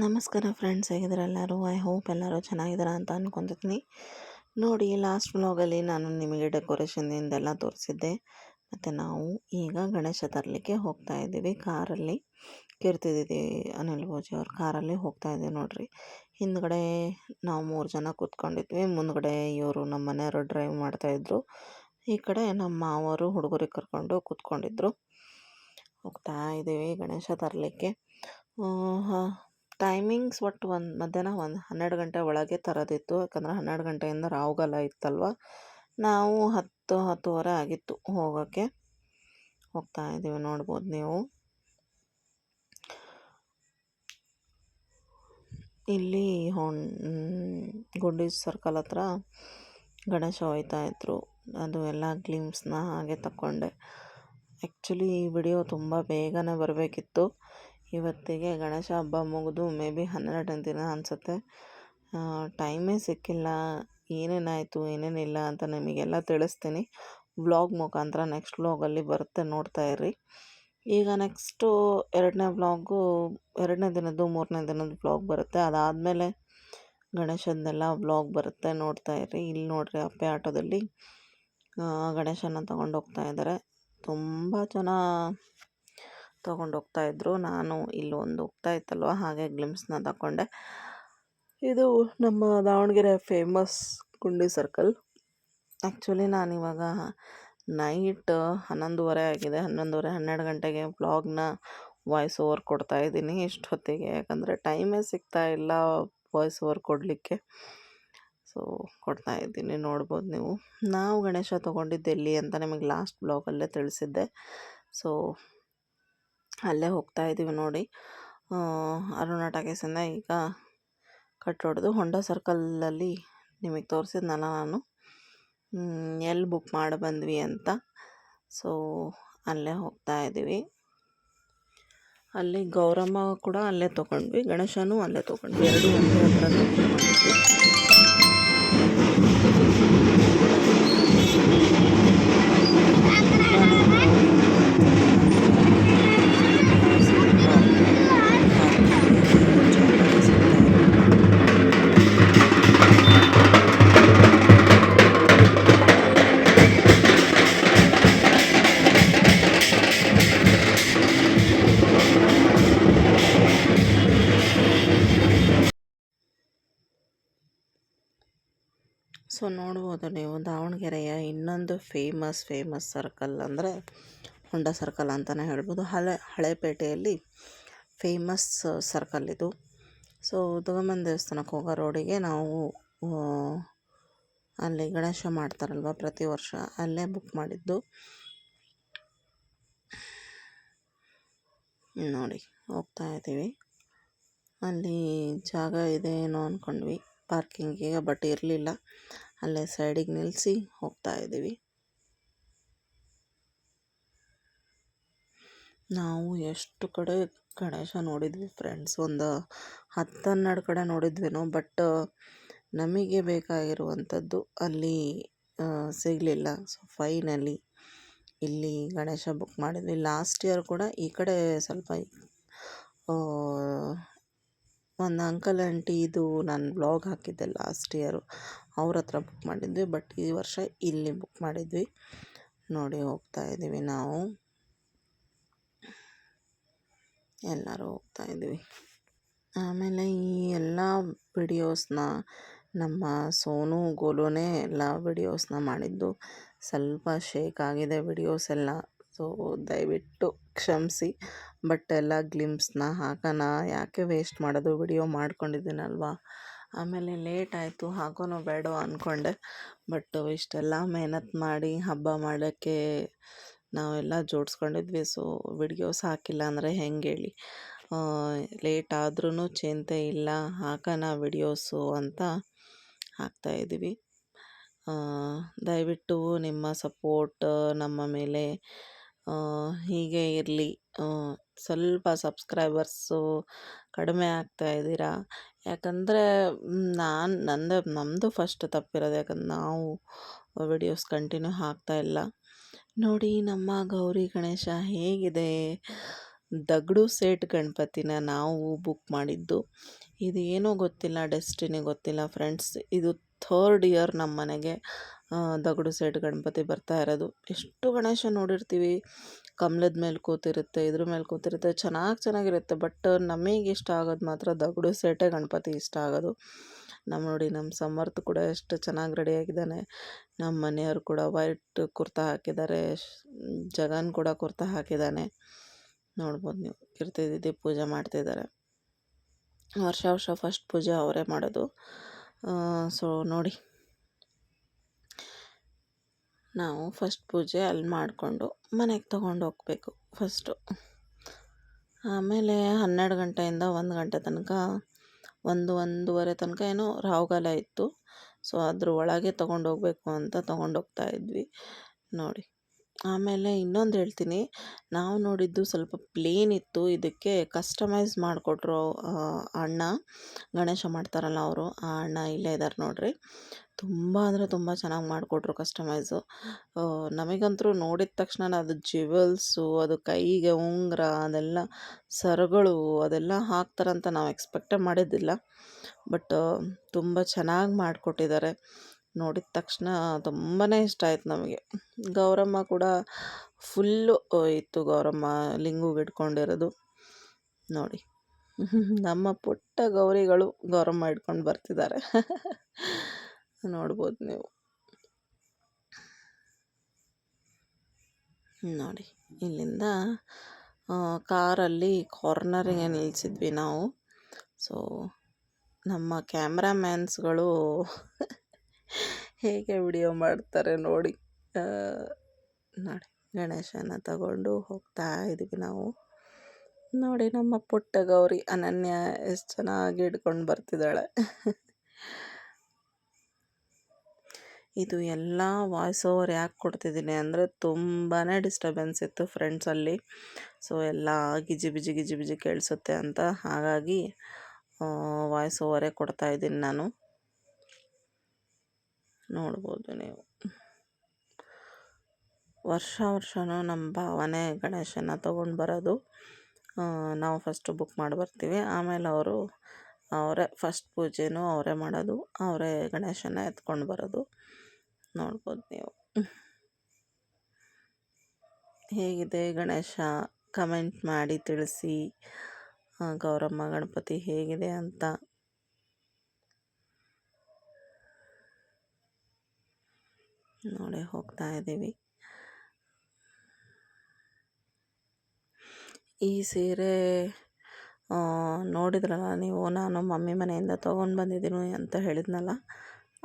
ನಮಸ್ಕಾರ ಫ್ರೆಂಡ್ಸ್, ಹೇಗಿದ್ದೀರ ಎಲ್ಲರೂ? ಐ ಹೋಪ್ ಎಲ್ಲರೂ ಚೆನ್ನಾಗಿದ್ದೀರಾ ಅಂತ ಅಂದ್ಕೊತಿದ್ದೀನಿ. ನೋಡಿ, ಲಾಸ್ಟ್ ವ್ಲಾಗಲ್ಲಿ ನಾನು ನಿಮಗೆ ಡೆಕೋರೇಷನ್ನಿಂದೆಲ್ಲ ತೋರಿಸಿದ್ದೆ. ಮತ್ತು ನಾವು ಈಗ ಗಣೇಶ ತರಲಿಕ್ಕೆ ಹೋಗ್ತಾ ಇದ್ದೀವಿ. ಕಾರಲ್ಲಿ ಕೀರ್ತಿದಿದ್ದಿ ಅನಿಲ್ ಭೋಜಿ ಅವ್ರ ಕಾರಲ್ಲಿ ಹೋಗ್ತಾ ಇದ್ದೀವಿ. ನೋಡ್ರಿ, ಹಿಂದ್ಗಡೆ ನಾವು 3 ಜನ ಕೂತ್ಕೊಂಡಿದ್ವಿ. ಮುಂದ್ಗಡೆ ಇವರು ನಮ್ಮ ಮನೆಯವರು ಡ್ರೈವ್ ಮಾಡ್ತಾಯಿದ್ರು. ಈ ಕಡೆ ನಮ್ಮ ಮಾವರು ಹುಡುಗರಿಗೆ ಕರ್ಕೊಂಡು ಕೂತ್ಕೊಂಡಿದ್ರು. ಹೋಗ್ತಾ ಇದ್ದೀವಿ ಗಣೇಶ ತರಲಿಕ್ಕೆ. ಟೈಮಿಂಗ್ಸ್ ಒಟ್ಟು ಮಧ್ಯಾಹ್ನ 12 ಗಂಟೆ ಒಳಗೆ ತರೋದಿತ್ತು. ಯಾಕಂದರೆ 12 ಗಂಟೆಯಿಂದ ರಾಹುಗಾಲ ಇತ್ತಲ್ವ. ನಾವು 10-10:30 ಆಗಿತ್ತು ಹೋಗೋಕ್ಕೆ. ಹೋಗ್ತಾ ಇದ್ದೀವಿ, ನೋಡ್ಬೋದು ನೀವು. ಇಲ್ಲಿ ಗುಂಡಿ ಸರ್ಕಲ್ ಹತ್ರ ಗಣೇಶ ಹೋಯ್ತಾ ಇದ್ರು. ಅದು ಎಲ್ಲ ಗ್ಲಿಮ್ಸ್ನ ಹಾಗೆ ತಗೊಂಡೆ. ಆ್ಯಕ್ಚುಲಿ ಈ ವಿಡಿಯೋ ತುಂಬ ಬೇಗನೆ ಬರಬೇಕಿತ್ತು. ಇವತ್ತಿಗೆ ಗಣೇಶ ಹಬ್ಬ ಮುಗಿದು ಮೇ ಬಿ 12 ದಿನ ಅನಿಸುತ್ತೆ. ಟೈಮೇ ಸಿಕ್ಕಿಲ್ಲ. ಏನೇನಾಯಿತು ಏನೇನಿಲ್ಲ ಅಂತ ನಿಮಗೆಲ್ಲ ತಿಳಿಸ್ತೀನಿ ವ್ಲಾಗ್ ಮುಖಾಂತರ. ನೆಕ್ಸ್ಟ್ ವ್ಲಾಗಲ್ಲಿ ಬರುತ್ತೆ, ನೋಡ್ತಾ ಇರ್ರಿ. ಈಗ ನೆಕ್ಸ್ಟು 2ನೇ ವ್ಲಾಗು 2ನೇ ದಿನದ್ದು 3ನೇ ದಿನದ ವ್ಲಾಗ್ ಬರುತ್ತೆ. ಅದಾದಮೇಲೆ ಗಣೇಶಂದೆಲ್ಲ ವ್ಲಾಗ್ ಬರುತ್ತೆ, ನೋಡ್ತಾ ಇರ್ರಿ. ಇಲ್ಲಿ ನೋಡ್ರಿ, ಅಪ್ಪೆ ಆಟೋದಲ್ಲಿ ಗಣೇಶನ ತೊಗೊಂಡೋಗ್ತಾ ಇದ್ದಾರೆ. ತುಂಬ ಜನ ತೊಗೊಂಡೋಗ್ತಾಯಿದ್ರು. ನಾನು ಇಲ್ಲೊಂದು ಹೋಗ್ತಾ ಇತ್ತಲ್ವ, ಹಾಗೆ ಗ್ಲಿಮ್ಸ್ನ ತಗೊಂಡೆ. ಇದು ನಮ್ಮ ದಾವಣಗೆರೆ ಫೇಮಸ್ ಗುಂಡಿ ಸರ್ಕಲ್. ಆ್ಯಕ್ಚುಲಿ ನಾನಿವಾಗ ನೈಟ್ 11:30 ಆಗಿದೆ. 11:30-12 ಗಂಟೆಗೆ ವ್ಲಾಗ್ನ ವಾಯ್ಸ್ ಓವರ್ ಕೊಡ್ತಾಯಿದ್ದೀನಿ ಇಷ್ಟೊತ್ತಿಗೆ. ಯಾಕಂದರೆ ಟೈಮೇ ಸಿಗ್ತಾ ಇಲ್ಲ ವಾಯ್ಸ್ ಓವರ್ ಕೊಡಲಿಕ್ಕೆ. ಸೊ ಕೊಡ್ತಾಯಿದ್ದೀನಿ, ನೋಡ್ಬೋದು ನೀವು. ನಾವು ಗಣೇಶ ತೊಗೊಂಡಿದ್ದು ಎಲ್ಲಿ ಅಂತ ನಿಮಗೆ ಲಾಸ್ಟ್ ಬ್ಲಾಗಲ್ಲೇ ತಿಳಿಸಿದ್ದೆ. ಸೊ ಅಲ್ಲೇ ಹೋಗ್ತಾ ಇದ್ದೀವಿ ನೋಡಿ. ಅರುಣ ಟಾಕೀಸಿಂದ ಈಗ ಕಟ್ ಹೊಡೆದು ಹೊಂಡಾ ಸರ್ಕಲಲ್ಲಿ ನಿಮಗೆ ತೋರಿಸಿದ್ನಲ್ಲ ನಾನು ಎಲ್ಲಿ ಬುಕ್ ಮಾಡಿ ಬಂದ್ವಿ ಅಂತ. ಸೊ ಅಲ್ಲೇ ಹೋಗ್ತಾ ಇದ್ದೀವಿ. ಅಲ್ಲಿ ಗೌರಮ್ಮ ಕೂಡ ಅಲ್ಲೇ ತೊಗೊಂಡ್ವಿ, ಗಣೇಶನೂ ಅಲ್ಲೇ ತೊಗೊಂಡ್ವಿ. ಎರಡು ಒಂದೇ ಹತ್ರನೇ ಬುಕ್ ಮಾಡಿದ್ವಿ. ಸೊ ನೋಡ್ಬೋದು ನೀವು, ದಾವಣಗೆರೆಯ ಇನ್ನೊಂದು ಫೇಮಸ್ ಸರ್ಕಲ್ ಅಂದರೆ ಹೊಂಡಾ ಸರ್ಕಲ್ ಅಂತಲೇ ಹೇಳ್ಬೋದು. ಹಳೇಪೇಟೆಯಲ್ಲಿ ಫೇಮಸ್ ಸರ್ಕಲ್ ಇದು. ಸೊ ದುರ್ಗಮ್ಮನ ದೇವಸ್ಥಾನಕ್ಕೆ ಹೋಗೋ ರೋಡಿಗೆ ನಾವು ಅಲ್ಲಿ ಗಣೇಶ ಮಾಡ್ತಾರಲ್ವ ಪ್ರತಿ ವರ್ಷ, ಅಲ್ಲೇ ಬುಕ್ ಮಾಡಿದ್ದು. ನೋಡಿ, ಹೋಗ್ತಾ ಇದ್ದೀವಿ. ಅಲ್ಲಿ ಜಾಗ ಇದೆ ಏನೋ ಅಂದ್ಕೊಂಡ್ವಿ ಪಾರ್ಕಿಂಗಿಗೆ, ಬಟ್ ಇರಲಿಲ್ಲ. ಅಲ್ಲೇ ಸೈಡಿಗೆ ನಿಲ್ಲಿಸಿ ಹೋಗ್ತಾ ಇದ್ದೀವಿ. ನಾವು ಎಷ್ಟು ಕಡೆ ಗಣೇಶ ನೋಡಿದ್ವಿ ಫ್ರೆಂಡ್ಸ್, ಒಂದು 10-12 ಕಡೆ ನೋಡಿದ್ವೇನೋ. ಬಟ್ ನಮಗೆ ಬೇಕಾಗಿರುವಂಥದ್ದು ಅಲ್ಲಿ ಸಿಗಲಿಲ್ಲ. ಸೊ ಫೈನಲಿ ಇಲ್ಲಿ ಗಣೇಶ ಬುಕ್ ಮಾಡಿದ್ವಿ. ಲಾಸ್ಟ್ ಇಯರ್ ಕೂಡ ಈ ಕಡೆ ಸ್ವಲ್ಪ ಒಂದು ಅಂಕಲ್ ಆಂಟಿ ಇದು ನಾನು ವ್ಲಾಗ್ ಹಾಕಿದ್ದೆ ಲಾಸ್ಟ್ ಇಯರು, ಅವ್ರ ಹತ್ರ ಬುಕ್ ಮಾಡಿದ್ವಿ. ಬಟ್ ಈ ವರ್ಷ ಇಲ್ಲಿ ಬುಕ್ ಮಾಡಿದ್ವಿ. ನೋಡಿ, ಹೋಗ್ತಾ ಇದ್ದೀವಿ ನಾವು, ಎಲ್ಲರೂ ಹೋಗ್ತಾ ಇದ್ದೀವಿ. ಆಮೇಲೆ ಈ ಎಲ್ಲ ವಿಡಿಯೋಸ್ನ ನಮ್ಮ ಸೋನು ಗೋಲುನೇ ಎಲ್ಲ ವಿಡಿಯೋಸ್ನ ಮಾಡಿದ್ದು. ಸ್ವಲ್ಪ ಶೇಕ್ ಆಗಿದೆ ವಿಡಿಯೋಸ್ ಎಲ್ಲ, ಸೊ ದಯವಿಟ್ಟು ಕ್ಷಮಿಸಿ. ಬಟ್ ಎಲ್ಲ ಗ್ಲಿಮ್ಸ್ನ ಹಾಕೋಣ, ಯಾಕೆ ವೇಸ್ಟ್ ಮಾಡೋದು, ವಿಡಿಯೋ ಮಾಡ್ಕೊಂಡಿದ್ದೀನಲ್ವ. ಆಮೇಲೆ ಲೇಟ್ ಆಯಿತು, ಹಾಕೋನೋ ಬೇಡ ಅಂದ್ಕೊಂಡೆ. ಬಟ್ ಇಷ್ಟೆಲ್ಲ ಮೆಹನತ್ ಮಾಡಿ ಹಬ್ಬ ಮಾಡೋಕ್ಕೆ ನಾವೆಲ್ಲ ಜೋಡಿಸ್ಕೊಂಡಿದ್ವಿ. ಸೊ ವಿಡಿಯೋಸ್ ಹಾಕಿಲ್ಲ ಅಂದರೆ ಹೆಂಗೆ ಹೇಳಿ. ಲೇಟ್ ಆದ್ರೂ ಚಿಂತೆ ಇಲ್ಲ, ಹಾಕೋಣ ವಿಡಿಯೋಸು ಅಂತ ಹಾಕ್ತಾಯಿದ್ದೀವಿ. ದಯವಿಟ್ಟು ನಿಮ್ಮ ಸಪೋರ್ಟ್ ನಮ್ಮ ಮೇಲೆ ಹೀಗೆ ಇರಲಿ. ಸ್ವಲ್ಪ ಸಬ್ಸ್ಕ್ರೈಬರ್ಸು ಕಡಿಮೆ ಆಗ್ತಾಯಿದ್ದೀರಾ. ಯಾಕಂದರೆ ನಮ್ಮದು ಫಸ್ಟ್ ತಪ್ಪಿರೋದು. ಯಾಕಂದ್ರೆ ನಾವು ವಿಡಿಯೋಸ್ ಕಂಟಿನ್ಯೂ ಹಾಕ್ತಾಯಿಲ್ಲ. ನೋಡಿ, ನಮ್ಮ ಗೌರಿ ಗಣೇಶ ಹೇಗಿದೆ, ದಗಡು ಸೇಟ್ ಗಣಪತಿನ ನಾವು ಬುಕ್ ಮಾಡಿದ್ದು. ಇದು ಏನೋ ಗೊತ್ತಿಲ್ಲ, ಡೆಸ್ಟಿನಿ ಗೊತ್ತಿಲ್ಲ ಫ್ರೆಂಡ್ಸ್. ಇದು ಥರ್ಡ್ ಇಯರ್ ನಮ್ಮ ಮನೆಗೆ ದಗಡು ಸೇಟ್ ಗಣಪತಿ ಬರ್ತಾ ಇರೋದು. ಎಷ್ಟು ಗಣೇಶ ನೋಡಿರ್ತೀವಿ, ಕಮಲದ ಮೇಲೆ ಕೂತಿರುತ್ತೆ, ಇದ್ರ ಮೇಲೆ ಕೂತಿರುತ್ತೆ, ಚೆನ್ನಾಗಿರುತ್ತೆ. ಬಟ್ ನಮಗೆ ಇಷ್ಟ ಆಗೋದು ಮಾತ್ರ ದಗಡು ಸೇಟೇ ಗಣಪತಿ ಇಷ್ಟ ಆಗೋದು. ನೋಡಿ ನಮ್ಮ ಸಮರ್ಥ ಕೂಡ ಎಷ್ಟು ಚೆನ್ನಾಗಿ ರೆಡಿಯಾಗಿದ್ದಾನೆ. ನಮ್ಮ ಮನೆಯವರು ಕೂಡ ವೈಟ್ ಕುರ್ತಾ ಹಾಕಿದ್ದಾರೆ, ಜಗನ್ ಕೂಡ ಕುರ್ತಾ ಹಾಕಿದ್ದಾನೆ. ನೋಡ್ಬೋದು ನೀವು, ಕೀರ್ತಿ ಪೂಜೆ ಮಾಡ್ತಿದ್ದಾರೆ. ವರ್ಷ ಫಸ್ಟ್ ಪೂಜೆ ಅವರೇ ಮಾಡೋದು. ಸೊ ನೋಡಿ, ನಾವು ಫಸ್ಟ್ ಪೂಜೆ ಅಲ್ಲಿ ಮಾಡಿಕೊಂಡು ಮನೆಗೆ ತೊಗೊಂಡು ಹೋಗ್ಬೇಕು ಫಸ್ಟು. ಆಮೇಲೆ 12 ಗಂಟೆಯಿಂದ 1 ಗಂಟೆ ತನಕ, 1-1:30 ತನಕ ಏನೋ ರಾಹುಗಾಲ ಇತ್ತು. ಸೊ ಅದ್ರ ಒಳಗೆ ತೊಗೊಂಡೋಗ್ಬೇಕು ಅಂತ ತೊಗೊಂಡೋಗ್ತಾ ಇದ್ವಿ ನೋಡಿ. ಆಮೇಲೆ ಇನ್ನೊಂದು ಹೇಳ್ತೀನಿ, ನಾವು ನೋಡಿದ್ದು ಸ್ವಲ್ಪ ಪ್ಲೇನ್ ಇತ್ತು. ಇದಕ್ಕೆ ಕಸ್ಟಮೈಸ್ ಮಾಡಿಕೊಟ್ರು ಅಣ್ಣ, ಗಣೇಶ ಮಾಡ್ತಾರಲ್ಲ ಅವರು, ಆ ಅಣ್ಣ ಇಲ್ಲೇ ಇದ್ದಾರೆ ನೋಡ್ರಿ. ತುಂಬ ಅಂದರೆ ತುಂಬ ಚೆನ್ನಾಗಿ ಮಾಡಿಕೊಟ್ರು ಕಸ್ಟಮೈಸು. ನಮಗಂತೂ ನೋಡಿದ ತಕ್ಷಣ ಅದು ಜ್ಯುವೆಲ್ಸು, ಅದು ಕೈಗೆ ಉಂಗುರ, ಅದೆಲ್ಲ ಸರಗಳು ಅದೆಲ್ಲ ಹಾಕ್ತಾರಂತ ನಾವು ಎಕ್ಸ್ಪೆಕ್ಟೇ ಮಾಡಿದ್ದಿಲ್ಲ. ಬಟ್ ತುಂಬ ಚೆನ್ನಾಗಿ ಮಾಡಿಕೊಟ್ಟಿದ್ದಾರೆ. ನೋಡಿದ ತಕ್ಷಣ ತುಂಬಾ ಇಷ್ಟ ಆಯ್ತು ನಮಗೆ. ಗೌರಮ್ಮ ಕೂಡ ಫುಲ್ಲು ಇತ್ತು, ಗೌರಮ್ಮ ಲಿಂಗುಗೆ ಇಟ್ಕೊಂಡಿರೋದು ನೋಡಿ. ನಮ್ಮ ಪುಟ್ಟ ಗೌರಿಗಳು ಗೌರಮ್ಮ ಇಟ್ಕೊಂಡು ಬರ್ತಿದ್ದಾರೆ. ನೋಡ್ಬೋದು ನೀವು ನೋಡಿ. ಇಲ್ಲಿಂದ ಕಾರಲ್ಲಿ ಕಾರ್ನರಿಗೆ ನಿಲ್ಲಿಸಿದ್ವಿ ನಾವು. ಸೊ ನಮ್ಮ ಕ್ಯಾಮ್ರಾಮ್ಯಾನ್ಸ್ಗಳು ಹೇಗೆ ವಿಡಿಯೋ ಮಾಡ್ತಾರೆ ನೋಡಿ. ನೋಡಿ, ಗಣೇಶನ ತಗೊಂಡು ಹೋಗ್ತಾ ಇದ್ದೀವಿ ನಾವು. ನೋಡಿ ನಮ್ಮ ಪುಟ್ಟ ಗೌರಿ ಅನನ್ಯ ಎಷ್ಟು ಚೆನ್ನಾಗಿ ಹಿಡ್ಕೊಂಡು ಬರ್ತಿದ್ದಾಳೆ. ಇದು ಎಲ್ಲ ವಾಯ್ಸ್ ಓವರ್ ಯಾಕೆ ಕೊಡ್ತಿದ್ದೀನಿ ಅಂದರೆ ತುಂಬಾ ಡಿಸ್ಟರ್ಬೆನ್ಸ್ ಇತ್ತು ಫ್ರೆಂಡ್ಸಲ್ಲಿ. ಸೊ ಎಲ್ಲ ಗಿಜಿ ಬಿಜಿ ಕೇಳಿಸುತ್ತೆ ಅಂತ, ಹಾಗಾಗಿ ವಾಯ್ಸ್ ಓವರೇ ಕೊಡ್ತಾ ಇದ್ದೀನಿ ನಾನು. ನೋಡ್ಬೋದು ನೀವು, ವರ್ಷನೂ ನಮ್ಮ ಭಾವನೆ ಗಣೇಶನ ತೊಗೊಂಡು ಬರೋದು. ನಾವು ಫಸ್ಟು ಬುಕ್ ಮಾಡಿ ಬರ್ತೀವಿ, ಆಮೇಲೆ ಅವರೇ ಫಸ್ಟ್ ಪೂಜೆನೂ ಅವರೇ ಮಾಡೋದು, ಅವರೇ ಗಣೇಶನ ಎತ್ಕೊಂಡು ಬರೋದು. ನೋಡ್ಬೋದು ನೀವು. ಹೇಗಿದೆ ಗಣೇಶ ಕಮೆಂಟ್ ಮಾಡಿ ತಿಳಿಸಿ. ಗೌರಮ್ಮ ಗಣಪತಿ ಹೇಗಿದೆ ಅಂತ. ನೋಡಿ, ಹೋಗ್ತಾ ಇದ್ದೀವಿ. ಈ ಸೀರೆ ನೋಡಿದ್ರಲ್ಲ ನೀವು, ನಾನು ಮಮ್ಮಿ ಮನೆಯಿಂದ ತೊಗೊಂಡು ಬಂದಿದ್ದೀನಿ ಅಂತ ಹೇಳಿದ್ನಲ್ಲ,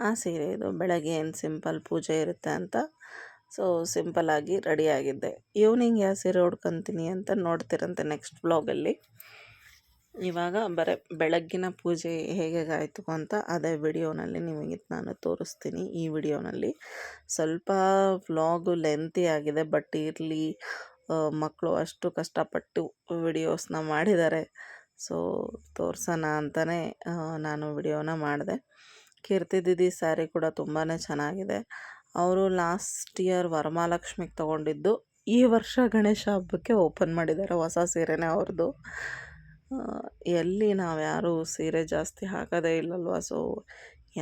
ಆ ಸೀರೆ ಇದು. ಬೆಳಗ್ಗೆ ಏನು ಸಿಂಪಲ್ ಪೂಜೆ ಇರುತ್ತೆ ಅಂತ, ಸೊ ಸಿಂಪಲ್ಲಾಗಿ ರೆಡಿಯಾಗಿದ್ದೆ. ಈವ್ನಿಂಗ್ ಯಾವ ಸೀರೆ ಉಡ್ಕೊತೀನಿ ಅಂತ ನೋಡ್ತಿರಂತೆ ನೆಕ್ಸ್ಟ್ ವ್ಲಾಗಲ್ಲಿ. ಇವಾಗ ಬೆಳಗ್ಗಿನ ಪೂಜೆ ಹೇಗೆ ಆಯಿತು ಅಂತ ಅದೇ ವಿಡಿಯೋನಲ್ಲಿ ನಿಮಗೆ ನಾನು ತೋರಿಸ್ತೀನಿ. ಈ ವಿಡಿಯೋನಲ್ಲಿ ಸ್ವಲ್ಪ ವ್ಲಾಗು ಲೆಂತಿ ಆಗಿದೆ, ಬಟ್ ಇರಲಿ, ಮಕ್ಕಳು ಅಷ್ಟು ಕಷ್ಟಪಟ್ಟು ವಿಡಿಯೋಸ್ನ ಮಾಡಿದ್ದಾರೆ. ಸೊ ತೋರ್ಸೋಣ ಅಂತಲೇ ನಾನು ವಿಡಿಯೋನ ಮಾಡಿದೆ. ಕೀರ್ತಿ ಸ್ಯಾರಿ ಕೂಡ ತುಂಬಾ ಚೆನ್ನಾಗಿದೆ. ಅವರು ಲಾಸ್ಟ್ ಇಯರ್ ವರಮಹಾಲಕ್ಷ್ಮಿಗೆ ತೊಗೊಂಡಿದ್ದು, ಈ ವರ್ಷ ಗಣೇಶ ಹಬ್ಬಕ್ಕೆ ಓಪನ್ ಮಾಡಿದ್ದಾರೆ ಹೊಸ ಸೀರೆನೇ ಅವ್ರದ್ದು. ಎಲ್ಲಿ ನಾವು ಯಾರೂ ಸೀರೆ ಜಾಸ್ತಿ ಹಾಕೋದೇ ಇಲ್ಲಲ್ವ, ಸೊ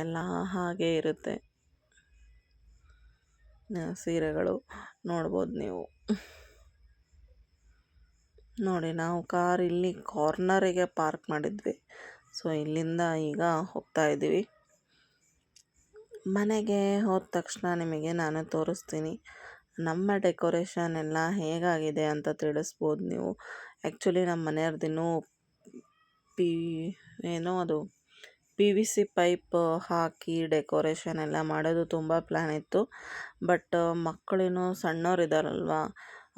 ಎಲ್ಲ ಹಾಗೇ ಇರುತ್ತೆ ಸೀರೆಗಳು. ನೋಡ್ಬೋದು ನೀವು. ನೋಡಿ, ನಾವು ಕಾರ್ ಇಲ್ಲಿ ಕಾರ್ನರಿಗೆ ಪಾರ್ಕ್ ಮಾಡಿದ್ವಿ. ಸೊ ಇಲ್ಲಿಂದ ಈಗ ಹೋಗ್ತಾ ಇದ್ದೀವಿ ಮನೆಗೆ. ಹೋದ ತಕ್ಷಣ ನಿಮಗೆ ನಾನು ತೋರಿಸ್ತೀನಿ ನಮ್ಮ ಡೆಕೋರೇಷನ್ ಎಲ್ಲ ಹೇಗಾಗಿದೆ ಅಂತ ತಿಳಿಸ್ಬೋದು ನೀವು. ಆ್ಯಕ್ಚುಲಿ ನಮ್ಮ ಮನೆಯವ್ರದಿನ್ನೂ ಅದು PVC ಪೈಪ್ ಹಾಕಿ ಡೆಕೋರೇಷನ್ ಎಲ್ಲ ಮಾಡೋದು ತುಂಬ ಪ್ಲ್ಯಾನ್ ಇತ್ತು. ಬಟ್ ಮಕ್ಕಳೇನೋ ಸಣ್ಣವರಿದ್ದಾರಲ್ವ,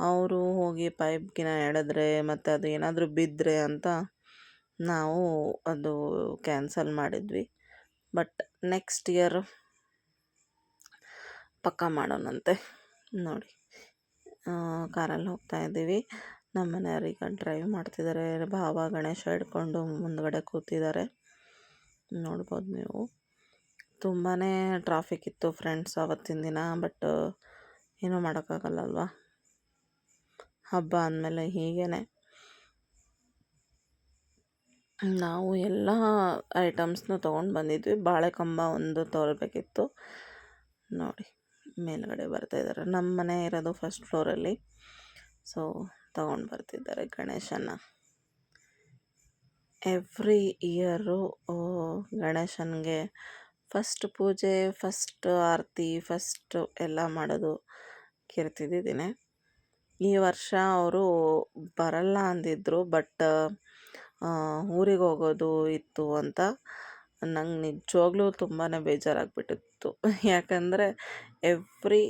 ಅವರು ಹೋಗಿ ಪೈಪ್ಗಿನ ಎಳೆದ್ರೆ ಮತ್ತು ಅದು ಏನಾದರೂ ಬಿದ್ದರೆ ಅಂತ ನಾವು ಅದು ಕ್ಯಾನ್ಸಲ್ ಮಾಡಿದ್ವಿ. ಬಟ್ ನೆಕ್ಸ್ಟ್ ಇಯರ್ ಪಕ್ಕ ಮಾಡೋಣಂತೆ. ನೋಡಿ, ಕಾರಲ್ಲಿ ಹೋಗ್ತಾ ಇದ್ದೀವಿ. ನಮ್ಮ ಮನೆಯವ್ರೀಗ ಡ್ರೈವ್ ಮಾಡ್ತಿದ್ದಾರೆ, ಭಾವ ಗಣೇಶ ಹಿಡ್ಕೊಂಡು ಮುಂದ್ಗಡೆ ಕೂತಿದ್ದಾರೆ. ನೋಡ್ಬೋದು ನೀವು. ತುಂಬಾ ಟ್ರಾಫಿಕ್ ಇತ್ತು ಫ್ರೆಂಡ್ಸ್ ಆವತ್ತಿನ ದಿನ. ಬಟ್ ಏನೂ ಮಾಡೋಕ್ಕಾಗಲ್ಲಲ್ವ, ಹಬ್ಬ ಅಂದಮೇಲೆ ಹೀಗೇ. ನಾವು ಎಲ್ಲ ಐಟಮ್ಸ್‌ನು ತೊಗೊಂಡು ಬಂದಿದ್ವಿ. ಬಾಳೆಕಂಬ ಒಂದು ತರಬೇಕಿತ್ತು. ನೋಡಿ ಮೇಲ್ಗಡೆ ಬರ್ತಾ ಇದ್ದಾರೆ. ನಮ್ಮ ಮನೆ ಇರೋದು ಫಸ್ಟ್ ಫ್ಲೋರಲ್ಲಿ. ಸೊ ತಗೊಂಡು ಬರ್ತಿದ್ದಾರೆ ಗಣೇಶನ. ಎವ್ರಿ ಇಯರು ಗಣೇಶನಿಗೆ ಫಸ್ಟ್ ಪೂಜೆ, ಫಸ್ಟ್ ಆರತಿ, ಫಸ್ಟ್ ಎಲ್ಲ ಮಾಡೋದು ಕೀರ್ತಿದಿದ್ದೀನಿ. ಈ ವರ್ಷ ಅವರು ಬರಲ್ಲ ಅಂದಿದ್ರು, ಬಟ್ ಊರಿಗೆ ಹೋಗೋದು ಇತ್ತು ಅಂತ. ನಂಗೆ ನಿಜವಾಗ್ಲೂ ತುಂಬಾ ಬೇಜಾರಾಗ್ಬಿಟ್ಟಿತ್ತು. ಯಾಕಂದರೆ ಎವ್ರಿ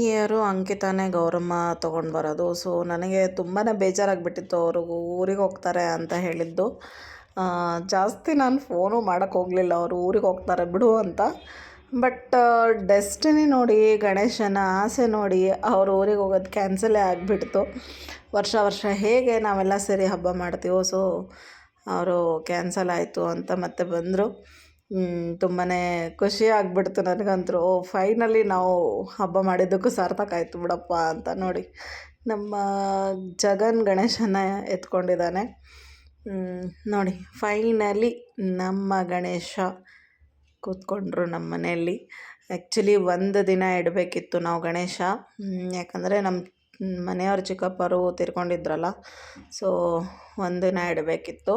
ಇಯರು ಅಂಕಿತಾನೇ ಗೌರಮ್ಮ ತೊಗೊಂಡು ಬರೋದು. ಸೊ ನನಗೆ ತುಂಬಾ ಬೇಜಾರಾಗ್ಬಿಟ್ಟಿತ್ತು ಅವರು ಊರಿಗೆ ಹೋಗ್ತಾರೆ ಅಂತ ಹೇಳಿದ್ದು. ಜಾಸ್ತಿ ನಾನು ಫೋನು ಮಾಡೋಕ್ಕೆ ಹೋಗಲಿಲ್ಲ, ಅವರು ಊರಿಗೆ ಹೋಗ್ತಾರೆ ಬಿಡು ಅಂತ. ಬಟ್ ಡೆಸ್ಟಿನಿ ನೋಡಿ, ಗಣೇಶನ ಆಸೆ ನೋಡಿ ಅವರು ಊರಿಗೆ ಹೋಗೋದು ಕ್ಯಾನ್ಸಲೇ ಆಗಿಬಿಡ್ತು. ವರ್ಷ ಹೇಗೆ ನಾವೆಲ್ಲ ಸೇರಿ ಹಬ್ಬ ಮಾಡ್ತೀವೋ, ಸೊ ಅವರು ಕ್ಯಾನ್ಸಲ್ ಆಯಿತು ಅಂತ ಮತ್ತೆ ಬಂದರು. ತುಂಬಾ ಖುಷಿ ಆಗಿಬಿಡ್ತು ನನಗಂತೂ. ಫೈನಲಿ ನಾವು ಹಬ್ಬ ಮಾಡಿದ್ದಕ್ಕೂ ಸಾರ್ಥಕ ಆಯಿತು ಬಿಡಪ್ಪ ಅಂತ. ನೋಡಿ ನಮ್ಮ ಜಗನ್ ಗಣೇಶನ ಎತ್ಕೊಂಡಿದ್ದಾನೆ. ನೋಡಿ ಫೈನಲಿ ನಮ್ಮ ಗಣೇಶ ಕೂತ್ಕೊಂಡ್ರು ನಮ್ಮ ಮನೆಯಲ್ಲಿ. ಆ್ಯಕ್ಚುಲಿ ಒಂದು ದಿನ ಇಡಬೇಕಿತ್ತು ನಾವು ಗಣೇಶ, ಯಾಕಂದರೆ ನಮ್ಮ ಮನೆಯವ್ರ ಚಿಕ್ಕಪ್ಪರು ತೀರ್ಕೊಂಡಿದ್ರಲ್ಲ. ಸೊ ಒಂದಿನ ಇಡಬೇಕಿತ್ತು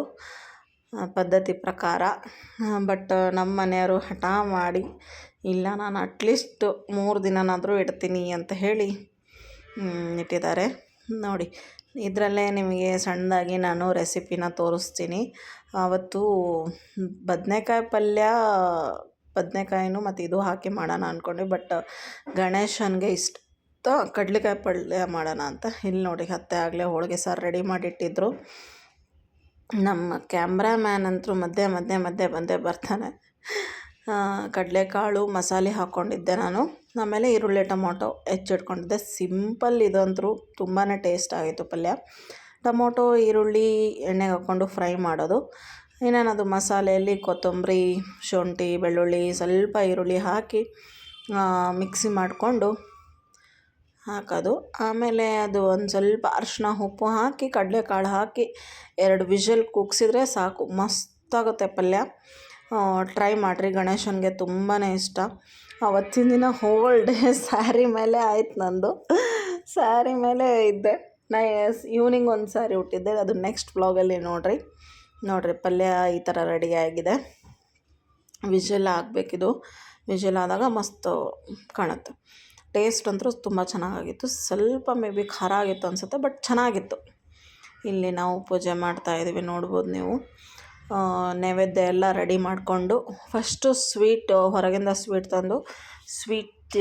ಪದ್ಧತಿ ಪ್ರಕಾರ. ಬಟ್ ನಮ್ಮ ಮನೆಯವರು ಹಠ ಮಾಡಿ, ಇಲ್ಲ ನಾನು ಅಟ್ಲೀಸ್ಟ್ 3 ದಿನನಾದರೂ ಇಡ್ತೀನಿ ಅಂತ ಹೇಳಿ ಇಟ್ಟಿದ್ದಾರೆ. ನೋಡಿ ಇದರಲ್ಲೇ ನಿಮಗೆ ಸಣ್ಣದಾಗಿ ನಾನು ರೆಸಿಪಿನ ತೋರಿಸ್ತೀನಿ. ಆವತ್ತು ಬದನೆಕಾಯಿನೂ ಮತ್ತು ಇದು ಹಾಕಿ ಮಾಡೋಣ ಅಂದ್ಕೊಂಡೆ, ಬಟ್ ಗಣೇಶನಿಗೆ ಇಷ್ಟ ಕಡಲೆಕಾಯಿ ಪಲ್ಯ ಮಾಡೋಣ ಅಂತ. ಇಲ್ಲಿ ನೋಡಿ ಅತ್ತೆ ಆಗಲೇ ಹೋಳಿಗೆ ಸಾರು ರೆಡಿ ಮಾಡಿಟ್ಟಿದ್ರು. ನಮ್ಮ ಕ್ಯಾಮ್ರಾಮ್ಯಾನ್ ಅಂತೂ ಮಧ್ಯೆ ಬಂದೇ ಬರ್ತಾನೆ. ಕಡಲೆಕಾಳು ಮಸಾಲೆ ಹಾಕ್ಕೊಂಡಿದ್ದೆ ನಾನು. ಆಮೇಲೆ ಈರುಳ್ಳಿ ಟೊಮೊಟೊ ಹೆಚ್ಚಿಟ್ಕೊಂಡಿದ್ದೆ. ಸಿಂಪಲ್ ಇದಂತೂ ತುಂಬಾ ಟೇಸ್ಟ್ ಆಗಿತ್ತು ಪಲ್ಯ. ಟೊಮೊಟೊ ಈರುಳ್ಳಿ ಎಣ್ಣೆಗೆ ಹಾಕ್ಕೊಂಡು ಫ್ರೈ ಮಾಡೋದು. ಇನ್ನೇನದು ಮಸಾಲೆಯಲ್ಲಿ ಕೊತ್ತಂಬರಿ, ಶುಂಠಿ, ಬೆಳ್ಳುಳ್ಳಿ, ಸ್ವಲ್ಪ ಈರುಳ್ಳಿ ಹಾಕಿ ಮಿಕ್ಸಿ ಮಾಡಿಕೊಂಡು ಹಾಕೋದು. ಆಮೇಲೆ ಅದು ಒಂದು ಸ್ವಲ್ಪ ಅರಿಶಿನ ಉಪ್ಪು ಹಾಕಿ ಕಡಲೆಕಾಳು ಹಾಕಿ 2 ವಿಷಲ್ ಕೂಗಿಸಿದ್ರೆ ಸಾಕು, ಮಸ್ತಾಗುತ್ತೆ ಪಲ್ಯ. ಟ್ರೈ ಮಾಡಿರಿ, ಗಣೇಶನಿಗೆ ತುಂಬಾ ಇಷ್ಟ. ಅವತ್ತಿನ ದಿನ ಹೋಲ್ ಡೇ ಸ್ಯಾರಿ ಮೇಲೆ ಆಯ್ತು ನಂದು. ಸ್ಯಾರಿ ಮೇಲೆ ಇದ್ದೆ. ಈವ್ನಿಂಗ್ ಒಂದು ಸ್ಯಾರಿ ಉಟ್ಟಿದ್ದೆ, ಅದು ನೆಕ್ಸ್ಟ್ ವ್ಲಾಗಲ್ಲಿ ನೋಡಿರಿ. ಪಲ್ಯ ಈ ಥರ ರೆಡಿಯಾಗಿದೆ. ವಿಷಲ್ ಆಗಬೇಕಿದು. ವಿಷಲ್ ಆದಾಗ ಮಸ್ತು ಕಾಣುತ್ತೆ. ಟೇಸ್ಟ್ ಅಂತೂ ತುಂಬ ಚೆನ್ನಾಗಿತ್ತು. ಸ್ವಲ್ಪ ಮೇ ಬಿ ಖಾರ ಆಗಿತ್ತು ಅನಿಸುತ್ತೆ, ಬಟ್ ಚೆನ್ನಾಗಿತ್ತು. ಇಲ್ಲಿ ನಾವು ಪೂಜೆ ಮಾಡ್ತಾಯಿದ್ದೀವಿ, ನೋಡ್ಬೋದು ನೀವು. ನೈವೇದ್ಯ ಎಲ್ಲ ರೆಡಿ ಮಾಡಿಕೊಂಡು ಫಸ್ಟು ಸ್ವೀಟ್ ಹೊರಗಿಂದ ಸ್ವೀಟ್ ತಂದು ಸ್ವೀಟ್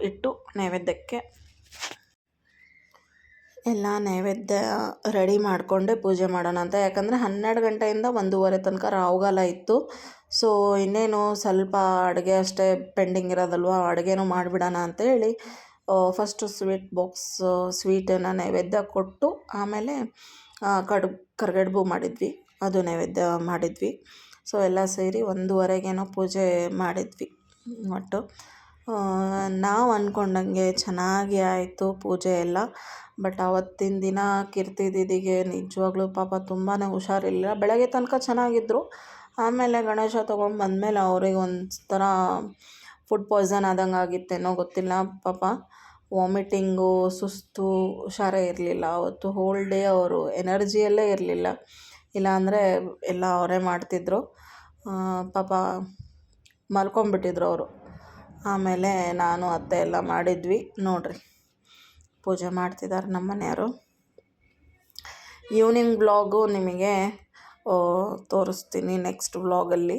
ಇಟ್ಟು ನೈವೇದ್ಯಕ್ಕೆ ಎಲ್ಲ ನೈವೇದ್ಯ ರೆಡಿ ಮಾಡಿಕೊಂಡೆ ಪೂಜೆ ಮಾಡೋಣ ಅಂತ. ಯಾಕಂದರೆ 12 ಗಂಟೆಯಿಂದ 1:30 ತನಕ ರಾಹುಗಾಲ ಇತ್ತು. ಸೊ ಇನ್ನೇನು ಸ್ವಲ್ಪ ಅಡುಗೆ ಅಷ್ಟೇ ಪೆಂಡಿಂಗ್ ಇರೋದಲ್ವ, ಅಡುಗೆನೂ ಮಾಡಿಬಿಡೋಣ ಅಂತೇಳಿ ಫಸ್ಟು ಸ್ವೀಟನ್ನು ನೈವೇದ್ಯ ಕೊಟ್ಟು, ಆಮೇಲೆ ಕರ್ಗಡ್ಬು ಮಾಡಿದ್ವಿ, ಅದು ನೈವೇದ್ಯ ಮಾಡಿದ್ವಿ. ಸೊ ಎಲ್ಲ ಸೇರಿ 1:30ಗೇನೋ ಪೂಜೆ ಮಾಡಿದ್ವಿ. ಒಟ್ಟು ನಾವು ಅಂದ್ಕೊಂಡಂಗೆ ಚೆನ್ನಾಗಿ ಆಯಿತು ಪೂಜೆ ಎಲ್ಲ. ಬಟ್ ಆವತ್ತಿನ ದಿನ ಕೀರ್ತಿ ದೀದಿಗೆ ನಿಜವಾಗ್ಲೂ ಪಾಪ ತುಂಬಾ ಹುಷಾರಿಲ್ಲ. ಬೆಳಗ್ಗೆ ತನಕ ಚೆನ್ನಾಗಿದ್ದರು. ಆಮೇಲೆ ಗಣೇಶ ತೊಗೊಂಡು ಬಂದಮೇಲೆ ಅವ್ರಿಗೆ ಒಂಥರ ಫುಡ್ ಪಾಯ್ಸನ್ ಆದಂಗೆ ಆಗಿತ್ತೇನೋ ಗೊತ್ತಿಲ್ಲ. ಪಾಪ ವಾಮಿಟಿಂಗು, ಸುಸ್ತು, ಹುಷಾರೇ ಇರಲಿಲ್ಲ. ಅವತ್ತು ಹೋಲ್ ಡೇ ಅವರು ಎನರ್ಜಿಯಲ್ಲೇ ಇರಲಿಲ್ಲ. ಇಲ್ಲಾಂದರೆ ಎಲ್ಲ ಅವರೇ ಮಾಡ್ತಿದ್ರು. ಪಾಪ ಮಲ್ಕೊಂಬಿಟ್ಟಿದ್ರು ಅವರು. ಆಮೇಲೆ ನಾನು ಅತ್ತೆ ಎಲ್ಲ ಮಾಡಿದ್ವಿ. ನೋಡಿರಿ ಪೂಜೆ ಮಾಡ್ತಿದ್ದಾರೆ ನಮ್ಮ ಮನೆಯವರು. ಈವ್ನಿಂಗ್ ವ್ಲಾಗು ನಿಮಗೆ ತೋರಿಸ್ತೀನಿ ನೆಕ್ಸ್ಟ್ ವ್ಲಾಗಲ್ಲಿ.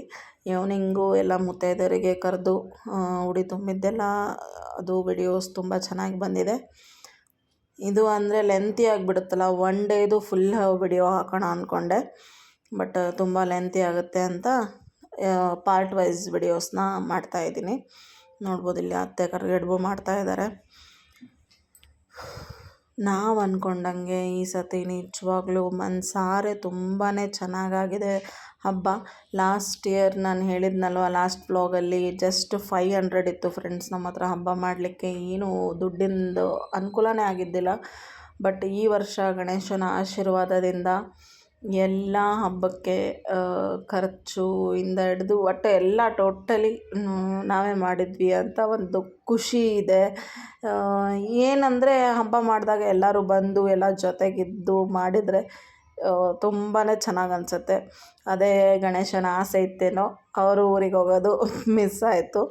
ಈವ್ನಿಂಗು ಎಲ್ಲ ಮುತ್ತೈದೆಯರಿಗೆ ಕರೆದು ಉಡಿ ತುಂಬಿದ್ದೆಲ್ಲ ಅದು ವಿಡಿಯೋಸ್ ತುಂಬ ಚೆನ್ನಾಗಿ ಬಂದಿದೆ. ಇದು ಅಂದರೆ ಲೆಂತಿ ಆಗಿಬಿಡುತ್ತಲ್ಲ, 1 ಡೇದು ಫುಲ್ ವಿಡಿಯೋ ಹಾಕೋಣ ಅಂದ್ಕೊಂಡೆ, ಬಟ್ ತುಂಬ ಲೆಂತಿ ಆಗುತ್ತೆ ಅಂತ ಪಾರ್ಟ್ ವೈಸ್ ವಿಡಿಯೋಸ್ನ ಮಾಡ್ತಾಯಿದ್ದೀನಿ. ನೋಡ್ಬೋದು ಇಲ್ಲಿ ಅತ್ತೆ ಕರ್ಗಡ್ಬು ಮಾಡ್ತಾಯಿದ್ದಾರೆ. ನಾವು ಅಂದ್ಕೊಂಡಂಗೆ ಈ ಸತಿ ನಿಜವಾಗ್ಲೂ ಮನಸಾರೆ ತುಂಬಾ ಚೆನ್ನಾಗಾಗಿದೆ ಹಬ್ಬ. ಲಾಸ್ಟ್ ಇಯರ್ ನಾನು ಹೇಳಿದ್ನಲ್ವ ಲಾಸ್ಟ್ ವ್ಲಾಗಲ್ಲಿ, ಜಸ್ಟ್ 500 ಇತ್ತು ಫ್ರೆಂಡ್ಸ್ ನಮ್ಮ ಹತ್ರ ಹಬ್ಬ ಮಾಡಲಿಕ್ಕೆ. ಏನು ದುಡ್ಡಿಂದು ಅನುಕೂಲನೇ ಆಗಿದ್ದಿಲ್ಲ. ಬಟ್ ಈ ವರ್ಷ ಗಣೇಶನ ಆಶೀರ್ವಾದದಿಂದ ಎಲ್ಲ ಹಬ್ಬಕ್ಕೆ ಖರ್ಚು ಇಂದ ಹಿಡ್ದು ಒಟ್ಟು ಎಲ್ಲ ಟೋಟಲಿ ನಾವೇ ಮಾಡಿದ್ವಿ ಅಂತ ಒಂದು ಖುಷಿ ಇದೆ. ಏನಂದರೆ ಹಬ್ಬ ಮಾಡಿದಾಗ ಎಲ್ಲರೂ ಬಂದು ಎಲ್ಲ ಜೊತೆಗಿದ್ದು ಮಾಡಿದರೆ ತುಂಬಾ ಚೆನ್ನಾಗಿ ಅನಿಸುತ್ತೆ. ಅದೇ ಗಣೇಶನ ಆಸೆ ಇತ್ತೇನೋ ಅವರು ಊರಿಗೆ ಹೋಗೋದು ಮಿಸ್ ಆಯಿತು.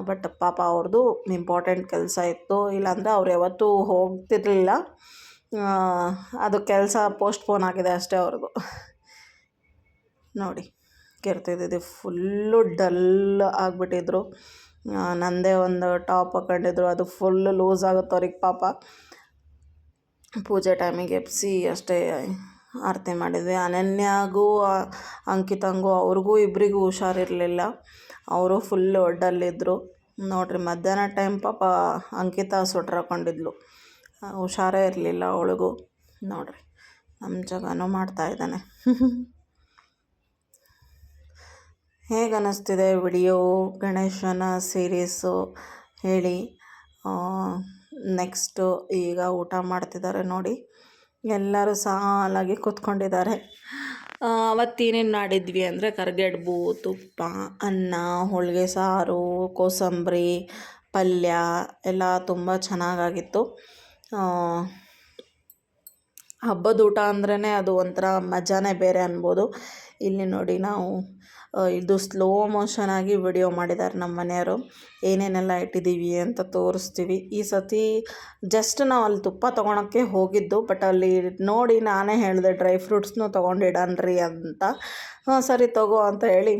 ಬಟ್ ಪಾಪ ಅವ್ರದ್ದು ಇಂಪಾರ್ಟೆಂಟ್ ಕೆಲಸ ಇತ್ತು, ಇಲ್ಲಾಂದರೆ ಅವ್ರು ಯಾವತ್ತೂ ಹೋಗ್ತಿರಲಿಲ್ಲ. ಅದು ಕೆಲಸ ಪೋಸ್ಟ್ಪೋನ್ ಆಗಿದೆ ಅಷ್ಟೇ ಅವ್ರದ್ದು. ನೋಡಿ ಕೆರ್ತಿದ್ದಿದ್ದು ಫುಲ್ಲು ಡಲ್ ಆಗಿಬಿಟ್ಟಿದ್ರು. ನನ್ನದೇ ಒಂದು ಟಾಪ್ ಹಾಕೊಂಡಿದ್ರು, ಅದು ಫುಲ್ಲು ಲೂಸ್ ಆಗುತ್ತೆ ಅವ್ರಿಗೆ ಪಾಪ. ಪೂಜೆ ಟೈಮಿಗೆ ಎಬ್ಸಿ ಅಷ್ಟೇ ಆರತಿ ಮಾಡಿದ್ವಿ. ಅನನ್ಯಾಗೂ ಅಂಕಿತಂಗೂ ಅವ್ರಿಗೂ ಇಬ್ಬರಿಗೂ ಹುಷಾರಿರಲಿಲ್ಲ, ಅವರು ಫುಲ್ಲು ಡಲ್ಲಿದ್ದರು. ನೋಡಿರಿ ಮಧ್ಯಾಹ್ನ ಟೈಮ್ ಪಾಪ ಅಂಕಿತ ಸ್ವೆಟ್ರ್ ಹಾಕ್ಕೊಂಡಿದ್ಲು, ಹುಷಾರೇ ಇರಲಿಲ್ಲ ಅವಳಿಗೂ. ನೋಡಿರಿ ನಮ್ಮ ಜಗನೂ ಮಾಡ್ತಾಯಿದ್ದಾನೆ. ಹೇಗೆ ಅನ್ನಿಸ್ತಿದೆ ವಿಡಿಯೋ ಗಣೇಶನ ಸೀರೀಸು ಹೇಳಿ. ನೆಕ್ಸ್ಟು ಈಗ ಊಟ ಮಾಡ್ತಿದ್ದಾರೆ ನೋಡಿ, ಎಲ್ಲರೂ ಸಾಲಾಗಿ ಕೂತ್ಕೊಂಡಿದ್ದಾರೆ. ಅವತ್ತೇನೇನು ಮಾಡಿದ್ವಿ ಅಂದರೆ ಕರ್ಗಡ್ಬು, ತುಪ್ಪ, ಅನ್ನ, ಹೋಳಿಗೆ ಸಾರು, ಕೋಸಂಬರಿ, ಪಲ್ಯ ಎಲ್ಲ ತುಂಬ ಚೆನ್ನಾಗಾಗಿತ್ತು. ಹಬ್ಬದ ಊಟ ಅಂದ್ರೇ ಅದು ಒಂಥರ ಮಜಾನೇ ಬೇರೆ ಅನ್ಬೋದು. ಇಲ್ಲಿ ನೋಡಿ ನಾವು ಇದು ಸ್ಲೋ ಮೋಷನಾಗಿ ವಿಡಿಯೋ ಮಾಡಿದ್ದಾರೆ ನಮ್ಮ ಮನೆಯವರು. ಏನೇನೆಲ್ಲ ಇಟ್ಟಿದ್ದೀವಿ ಅಂತ ತೋರಿಸ್ತೀವಿ. ಈ ಸತಿ ಜಸ್ಟ್ ನಾವು ಅಲ್ಲಿ ತುಪ್ಪ ತೊಗೊಳಕ್ಕೆ ಹೋಗಿದ್ದು, ಬಟ್ ಅಲ್ಲಿ ನೋಡಿ ನಾನೇ ಹೇಳಿದೆ ಡ್ರೈ ಫ್ರೂಟ್ಸ್ನೂ ತೊಗೊಂಡಿಡನ್ರಿ ಅಂತ. ಸರಿ ತಗೋ ಅಂತ ಹೇಳಿ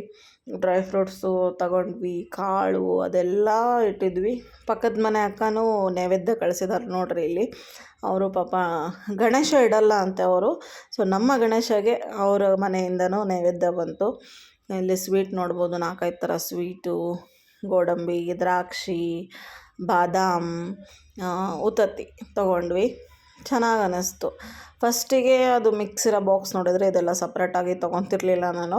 ಡ್ರೈ ಫ್ರೂಟ್ಸು ತಗೊಂಡ್ವಿ, ಕಾಳು ಅದೆಲ್ಲ ಇಟ್ಟಿದ್ವಿ. ಪಕ್ಕದ ಮನೆ ಅಕ್ಕನೂ ನೈವೇದ್ಯ ಕಳಿಸಿದಾರೆ ನೋಡ್ರಿ ಇಲ್ಲಿ. ಅವರು ಪಾಪ ಗಣೇಶ ಇಡಲ್ಲ ಅಂತೆ ಅವರು, ಸೊ ನಮ್ಮ ಗಣೇಶಗೆ ಅವರ ಮನೆಯಿಂದನೂ ನೈವೇದ್ಯ ಬಂತು. ಇಲ್ಲಿ ಸ್ವೀಟ್ ನೋಡ್ಬೋದು, 4-5 ಥರ ಸ್ವೀಟು, ಗೋಡಂಬಿ, ದ್ರಾಕ್ಷಿ, ಬಾದಾಮ್, ಉತ್ತತ್ತಿ ತೊಗೊಂಡ್ವಿ. ಚೆನ್ನಾಗಿ ಅನ್ನಿಸ್ತು. ಫಸ್ಟಿಗೆ ಅದು ಮಿಕ್ಸಿರೋ ಬಾಕ್ಸ್ ನೋಡಿದರೆ ಇದೆಲ್ಲ ಸಪ್ರೇಟಾಗಿ ತೊಗೊತಿರ್ಲಿಲ್ಲ ನಾನು.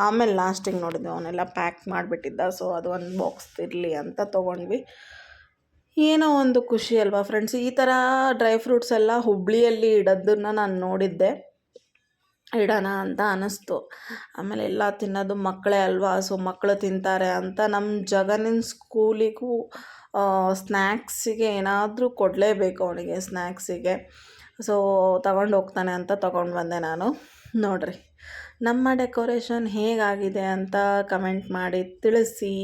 ಆಮೇಲೆ ಲಾಸ್ಟಿಗೆ ನೋಡಿದ್ವಿ ಅವನ್ನೆಲ್ಲ ಪ್ಯಾಕ್ ಮಾಡಿಬಿಟ್ಟಿದ್ದ, ಸೊ ಅದು ಒಂದು ಬಾಕ್ಸ್ ಇರಲಿ ಅಂತ ತೊಗೊಂಡ್ವಿ. ಏನೋ ಒಂದು ಖುಷಿ ಅಲ್ವಾ ಫ್ರೆಂಡ್ಸ್. ಈ ಥರ ಡ್ರೈ ಫ್ರೂಟ್ಸ್ ಎಲ್ಲ ಹುಬ್ಳಿಯಲ್ಲಿ ಇಡೋದನ್ನು ನಾನು ನೋಡಿದ್ದೆ, ಇಡೋಣ ಅಂತ ಅನ್ನಿಸ್ತು. ಆಮೇಲೆ ಎಲ್ಲ ತಿನ್ನೋದು ಮಕ್ಕಳೇ ಅಲ್ವಾ, ಸೊ ಮಕ್ಕಳು ತಿಂತಾರೆ ಅಂತ ನಮ್ಮ ಜಗನಿನ ಸ್ಕೂಲಿಗೂ ಸ್ನ್ಯಾಕ್ಸಿಗೆ ಏನಾದರೂ ಕೊಡಲೇಬೇಕು ಅವನಿಗೆ ಸ್ನ್ಯಾಕ್ಸಿಗೆ. ಸೊ ತಗೊಂಡು ಹೋಗ್ತಾನೆ ಅಂತ ತೊಗೊಂಡು ಬಂದೆ ನಾನು. ನೋಡಿರಿ ನಮ್ಮ ಡೆಕೋರೇಷನ್ ಹೇಗಾಗಿದೆ ಅಂತ ಕಮೆಂಟ್ ಮಾಡಿ ತಿಳಿಸಿ.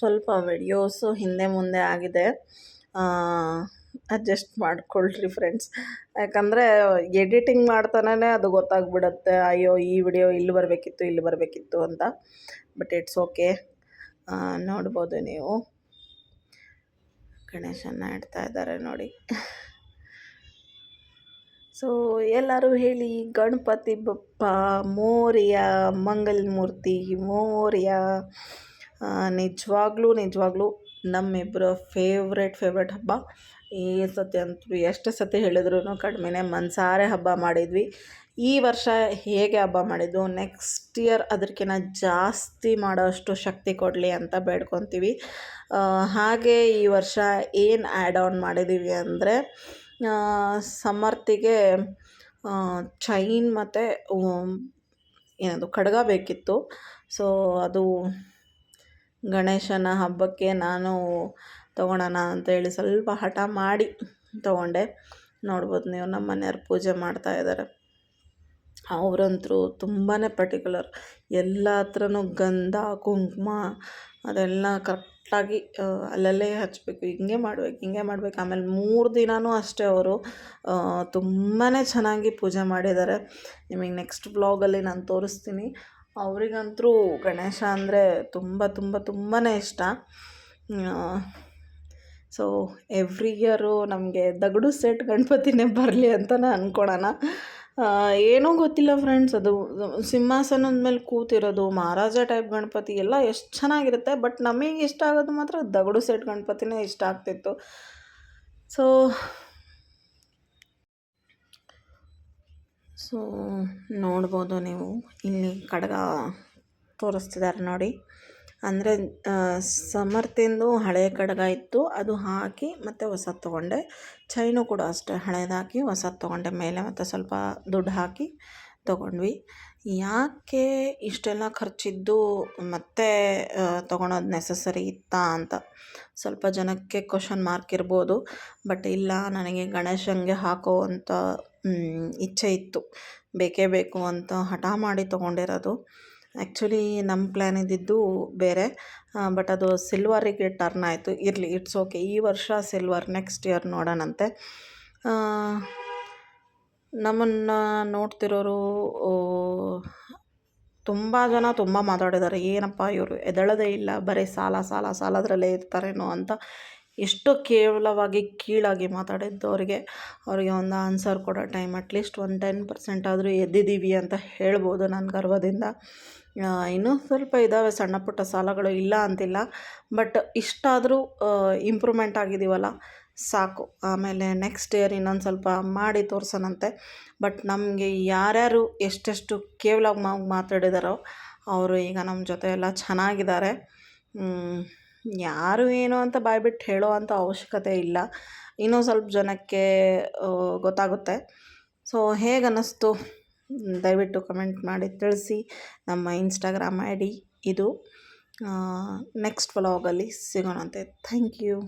ಸ್ವಲ್ಪ ವಿಡಿಯೋಸು ಹಿಂದೆ ಮುಂದೆ ಆಗಿದೆ, ಅಡ್ಜಸ್ಟ್ ಮಾಡ್ಕೊಳ್ರಿ ಫ್ರೆಂಡ್ಸ್. ಯಾಕಂದರೆ ಎಡಿಟಿಂಗ್ ಮಾಡ್ತಾನೇ ಅದು ಗೊತ್ತಾಗ್ಬಿಡುತ್ತೆ, ಅಯ್ಯೋ ಈ ವಿಡಿಯೋ ಇಲ್ಲಿ ಬರಬೇಕಿತ್ತು ಅಂತ. But it's okay. ನೋಡ್ಬೋದು ನೀವು ಗಣೇಶನ್ನ ಇಡ್ತಾ ಇದ್ದಾರೆ ನೋಡಿ. ಸೊ ಎಲ್ಲರೂ ಹೇಳಿ ಗಣಪತಿ ಬಪ್ಪ ಮೋರ್ಯ, ಮಂಗಲಮೂರ್ತಿ ಮೋರ್ಯ. ನಿಜವಾಗ್ಲೂ ನಮ್ಮಿಬ್ಬರ ಫೇವ್ರೆಟ್ ಹಬ್ಬ. ಈ ಸತಿ ಅಂತೂ ಎಷ್ಟು ಸತಿ ಹೇಳಿದ್ರು ಕಡಿಮೆನೇ, ಮನಸಾರೆ ಹಬ್ಬ ಮಾಡಿದ್ವಿ. ಈ ವರ್ಷ ಹೇಗೆ ಹಬ್ಬ ಮಾಡಿದ್ದು, ನೆಕ್ಸ್ಟ್ ಇಯರ್ ಅದಕ್ಕಿಂತ ಜಾಸ್ತಿ ಮಾಡೋಷ್ಟು ಶಕ್ತಿ ಕೊಡಲಿ ಅಂತ ಬೇಡ್ಕೊತೀವಿ. ಹಾಗೆ ಈ ವರ್ಷ ಏನು ಆ್ಯಡ್ ಆನ್ ಮಾಡಿದ್ದೀವಿ ಅಂದರೆ, ಸಮರ್ಥಿಗೆ ಚೈನ್ ಮತ್ತು ಏನದು ಖಡ್ಗ ಬೇಕಿತ್ತು. ಸೊ ಅದು ಗಣೇಶನ ಹಬ್ಬಕ್ಕೆ ನಾನು ತೊಗೊಳೋಣ ಅಂತೇಳಿ ಸ್ವಲ್ಪ ಹಠ ಮಾಡಿ ತೊಗೊಂಡೆ. ನೋಡ್ಬೋದು ನೀವು ನಮ್ಮ ಮನೆಯವ್ರು ಪೂಜೆ ಮಾಡ್ತಾಯಿದ್ದಾರೆ. ಅವರಂತರೂ ತುಂಬಾ ಪರ್ಟಿಕ್ಯುಲರ್, ಎಲ್ಲ ಹತ್ರನೂ ಗಂಧ ಕುಂಕುಮ ಅದೆಲ್ಲ ಕರೆಕ್ಟಾಗಿ ಅಲ್ಲಲ್ಲೇ ಹಚ್ಚಬೇಕು, ಹಿಂಗೆ ಮಾಡ್ಬೇಕು. ಆಮೇಲೆ 3 ದಿನವೂ ಅಷ್ಟೇ ಅವರು ತುಂಬಾ ಚೆನ್ನಾಗಿ ಪೂಜೆ ಮಾಡಿದ್ದಾರೆ. ನಿಮಗೆ ನೆಕ್ಸ್ಟ್ ವ್ಲಾಗಲ್ಲಿ ನಾನು ತೋರಿಸ್ತೀನಿ. ಅವರಿಗಂತೂ ಗಣೇಶ ಅಂದರೆ ತುಂಬಾ ಇಷ್ಟ. ಸೊ ಎವ್ರಿ ಇಯರು ನಮಗೆ ದಗಡು ಸೆಟ್ ಗಣಪತಿನೇ ಬರಲಿ ಅಂತಲೇ ಅಂದ್ಕೊಳ್ಳೋಣ. ಏನೂ ಗೊತ್ತಿಲ್ಲ ಫ್ರೆಂಡ್ಸ್, ಅದು ಸಿಂಹಾಸನದ ಮೇಲೆ ಕೂತಿರೋದು ಮಹಾರಾಜ ಟೈಪ್ ಗಣಪತಿ ಎಲ್ಲ ಎಷ್ಟು ಚೆನ್ನಾಗಿರುತ್ತೆ. ಬಟ್ ನಮಗೆ ಇಷ್ಟ ಆಗೋದು ಮಾತ್ರ ದಗಡು ಸೆಟ್ ಗಣಪತಿನೇ ಇಷ್ಟ ಆಗ್ತಿತ್ತು. ಸೊ ನೋಡ್ಬೋದು ನೀವು ಇಲ್ಲಿ ಖಡ್ಗ ತೋರಿಸ್ತಿದ್ದಾರೆ ನೋಡಿ. ಅಂದರೆ ಸಮರ್ಥಿಂದು ಹಳೆಯ ಕಡಗ ಇತ್ತು, ಅದು ಹಾಕಿ ಮತ್ತು ಹೊಸದು ತೊಗೊಂಡೆ. ಚೈನು ಕೂಡ ಅಷ್ಟೇ ಹಳೇದಾಕಿ ಹೊಸದು ತೊಗೊಂಡೆ ಮೇಲೆ, ಮತ್ತು ಸ್ವಲ್ಪ ದುಡ್ಡು ಹಾಕಿ ತೊಗೊಂಡ್ವಿ. ಯಾಕೆ ಇಷ್ಟೆಲ್ಲ ಖರ್ಚಿದ್ದು ಮತ್ತೆ ತೊಗೊಳೋದು ನೆಸಸರಿ ಇತ್ತಾ ಅಂತ ಸ್ವಲ್ಪ ಜನಕ್ಕೆ ಕ್ವಶನ್ ಮಾರ್ಕ್ ಇರ್ಬೋದು. ಬಟ್ ಇಲ್ಲ, ನನಗೆ ಗಣೇಶನಿಗೆ ಹಾಕುವಂಥ ಇಚ್ಛೆ ಇತ್ತು, ಬೇಕೇ ಬೇಕು ಅಂತ ಹಠ ಮಾಡಿ ತೊಗೊಂಡಿರೋದು. ಆ್ಯಕ್ಚುಲಿ ನಮ್ಮ ಪ್ಲ್ಯಾನ್ ಇದ್ದಿದ್ದು ಬೇರೆ, ಬಟ್ ಅದು ಸಿಲ್ವರಿಗೆ ಟರ್ನ್ ಆಯಿತು. ಇರಲಿ, ಇಟ್ಸ್ ಓಕೆ. ಈ ವರ್ಷ ಸಿಲ್ವರ್, ನೆಕ್ಸ್ಟ್ ಇಯರ್ ನೋಡೋಣಂತೆ. ನಮ್ಮನ್ನು ನೋಡ್ತಿರೋರು ತುಂಬ ಜನ ತುಂಬ ಮಾತಾಡಿದ್ದಾರೆ, ಏನಪ್ಪ ಇವರು ಎದ್ದೇಳೋದೇ ಇಲ್ಲ, ಬರೀ ಸಾಲದರಲ್ಲೇ ಇರ್ತಾರೇನೋ ಅಂತ. ಎಷ್ಟು ಕೇವಲವಾಗಿ ಕೀಳಾಗಿ ಮಾತಾಡಿದ್ದವರಿಗೆ ಅವರಿಗೆ ಒಂದು ಆನ್ಸರ್ ಕೊಡೋ ಟೈಮ್, ಅಟ್ಲೀಸ್ಟ್ ಒಂದು 10% ಆದರೂ ಎದ್ದಿದ್ದೀವಿ ಅಂತ ಹೇಳ್ಬೋದು ನಾನು ಗರ್ವದಿಂದ. ಇನ್ನೂ ಸ್ವಲ್ಪ ಇದ್ದಾವೆ ಸಣ್ಣ ಪುಟ್ಟ ಸಾಲಗಳು, ಇಲ್ಲ ಅಂತಿಲ್ಲ. ಬಟ್ ಇಷ್ಟಾದರೂ ಇಂಪ್ರೂವ್ಮೆಂಟ್ ಆಗಿದ್ದೀವಲ್ಲ, ಸಾಕು. ಆಮೇಲೆ ನೆಕ್ಸ್ಟ್ ಇಯರ್ ಇನ್ನೊಂದು ಸ್ವಲ್ಪ ಮಾಡಿ ತೋರ್ಸೋಣಂತೆ. ಬಟ್ ನಮಗೆ ಯಾರ್ಯಾರು ಎಷ್ಟೆಷ್ಟು ಕೇವಲವಾಗಿ ಮಾತಾಡಿದಾರೋ ಅವರು ಈಗ ನಮ್ಮ ಜೊತೆ ಎಲ್ಲ ಚೆನ್ನಾಗಿದ್ದಾರೆ. ಯಾರು ಏನು ಅಂತ ಬಾಯ್ಬಿಟ್ಟು ಹೇಳೋ ಅಂಥ ಅವಶ್ಯಕತೆ ಇಲ್ಲ. ಇನ್ನೂ ಸ್ವಲ್ಪ ಜನಕ್ಕೆ ಗೊತ್ತಾಗುತ್ತೆ. ಸೊ ಹೇಗೆ ಅನ್ನಿಸ್ತು ದಯವಿಟ್ಟು ಕಮೆಂಟ್ ಮಾಡಿ ತಿಳಿಸಿ. ನಮ್ಮ ಇನ್ಸ್ಟಾಗ್ರಾಮ್ ID ಇದು. ನೆಕ್ಸ್ಟ್ ವ್ಲಾಗಲ್ಲಿ ಸಿಗೋಣಂತೆ. Thank you.